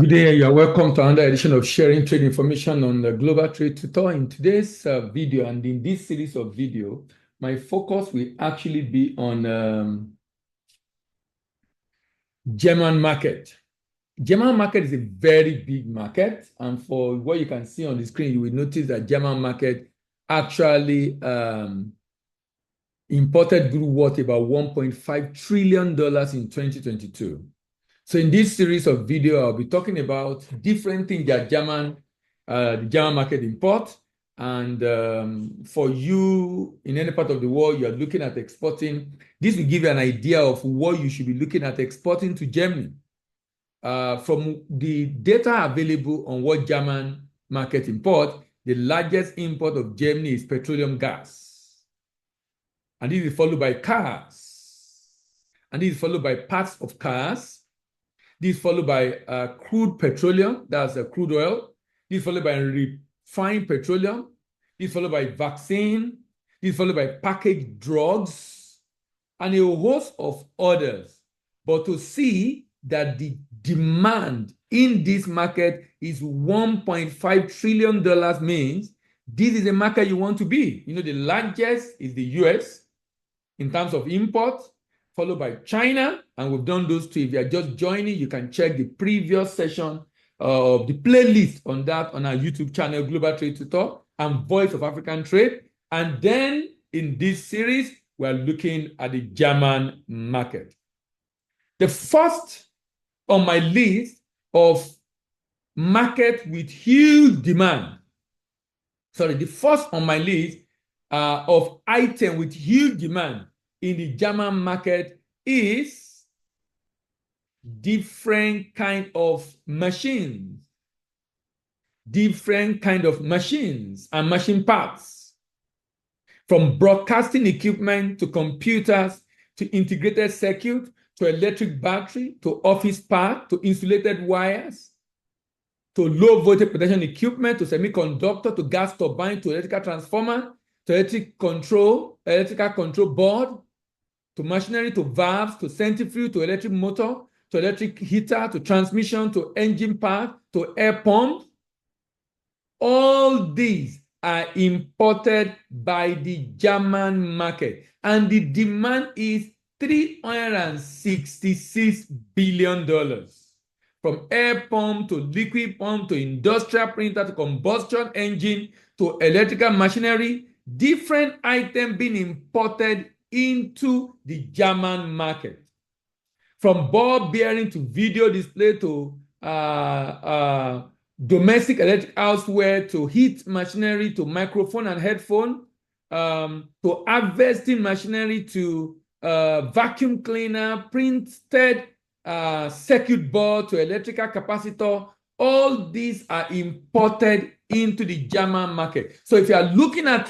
Good day, you are welcome to another edition of Sharing Trade Information on the Global Trade Tutor. In today's video and in this series of video, my focus will actually be on German market. German market is a very big market, and for what you can see on the screen, you will notice that German market actually imported goods worth about $1.5 trillion in 2022. So in this series of video, I'll be talking about different things that the German market import. And for you in any part of the world, you are looking at exporting, this will give you an idea of what you should be looking at exporting to Germany. From the data available on what German market import, the largest import of Germany is petroleum gas. And this is followed by cars. And this is followed by parts of cars. This is followed by crude petroleum, that's crude oil. This is followed by refined petroleum. This is followed by vaccine. This is followed by packaged drugs and a host of others. But to see that the demand in this market is $1.5 trillion means this is a market you want to be. You know, the largest is the US in terms of import, followed by China, and we've done those two. If you are just joining, you can check the previous session of the playlist on that on our YouTube channel, Global Trade Tutor and Voice of African Trade. And then in this series, we're looking at the German market. The first on my list of market with huge demand, the first on my list of item with huge demand in the German market is different kind of machines, and machine parts, from broadcasting equipment to computers to integrated circuit to electric battery to office part to insulated wires to low voltage protection equipment to semiconductor to gas turbine to electrical transformer to electrical control board to machinery, to valves, to centrifuge, to electric motor, to electric heater, to transmission, to engine part, to air pump. All these are imported by the German market, and the demand is $366 billion. From air pump to liquid pump to industrial printer to combustion engine to electrical machinery, different items being imported into the German market. From ball bearing to video display to domestic electric houseware to heat machinery to microphone and headphone to harvesting machinery to vacuum cleaner, printed circuit board to electrical capacitor, all these are imported into the German market. So if you are looking at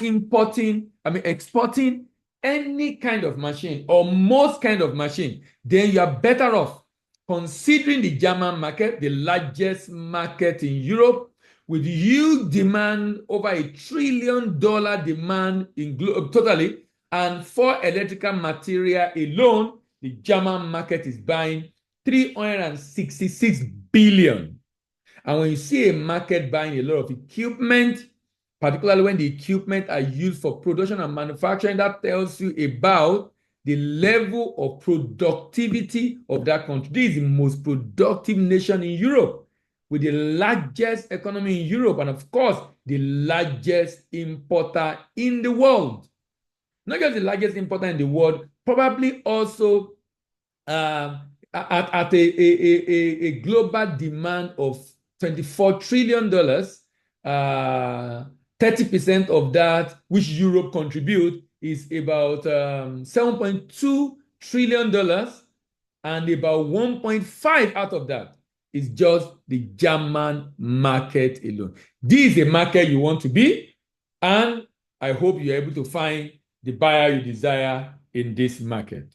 exporting any kind of machine or most kind of machine, then you are better off considering the German market, the largest market in Europe, with huge demand, over $1 trillion demand in totally, and for electrical material alone, the German market is buying $366 billion. And when you see a market buying a lot of equipment, particularly when the equipment are used for production and manufacturing, that tells you about the level of productivity of that country. This is the most productive nation in Europe, with the largest economy in Europe, and of course, the largest importer in the world. Not just the largest importer in the world, probably also at a global demand of $24 trillion, 30% of that, which Europe contribute, is about $7.2 trillion, and about 1.5 out of that is just the German market alone. This is a market you want to be, and I hope you're able to find the buyer you desire in this market.